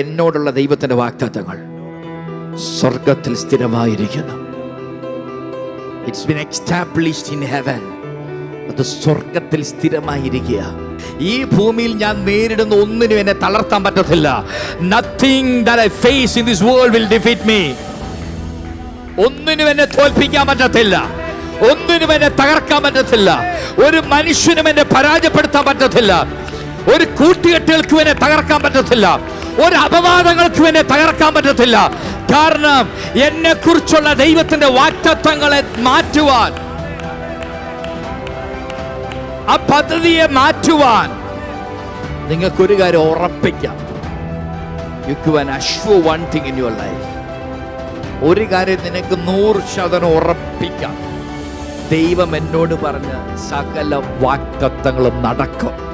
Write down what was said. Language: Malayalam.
എന്നോടുള്ള ദൈവത്തിന്റെ വാഗ്ദത്തങ്ങൾ സ്വർഗത്തിൽ സ്ഥിരമായിരിക്കുന്നു. It's been established in heaven. അത് സ്വർഗത്തിൽ സ്ഥിരമായിരിക്കുക. ഈ ഭൂമിയിൽ ഞാൻ നേരിടുന്ന ഒന്നിനും എന്നെ തളർത്താൻ പറ്റത്തില്ല. Nothing that I face in this world will defeat me. ഒന്നിനും എന്നെ തോൽപ്പിക്കാൻ പറ്റത്തില്ല. ഒന്നിനും എന്നെ തകർക്കാൻ പറ്റത്തില്ല. ഒരു മനുഷ്യനും എന്നെ പരാജയപ്പെടുത്താൻ പറ്റത്തില്ല. ഒരു കൂട്ടുകെട്ടുകൾക്കും എന്നെ തകർക്കാൻ പറ്റത്തില്ല. ഒരു അപവാദങ്ങൾക്കും എന്നെ തകർക്കാൻ പറ്റത്തില്ല. കാരണം എന്നെ കുറിച്ചുള്ള ദൈവത്തിന്റെ വാഗ്ദത്തങ്ങളെ മാറ്റുവാൻ, ആ പദ്ധതിയെ മാറ്റുവാൻ നിങ്ങൾക്കൊരു കാര്യം ഉറപ്പിക്കാം. You can assure one thing in your life. ഒരു കാര്യം നിനക്ക് 100% ഉറപ്പിക്കാം. ദൈവം എന്നോട് പറഞ്ഞ സകല വാഗ്ദത്തങ്ങളും നടക്കും.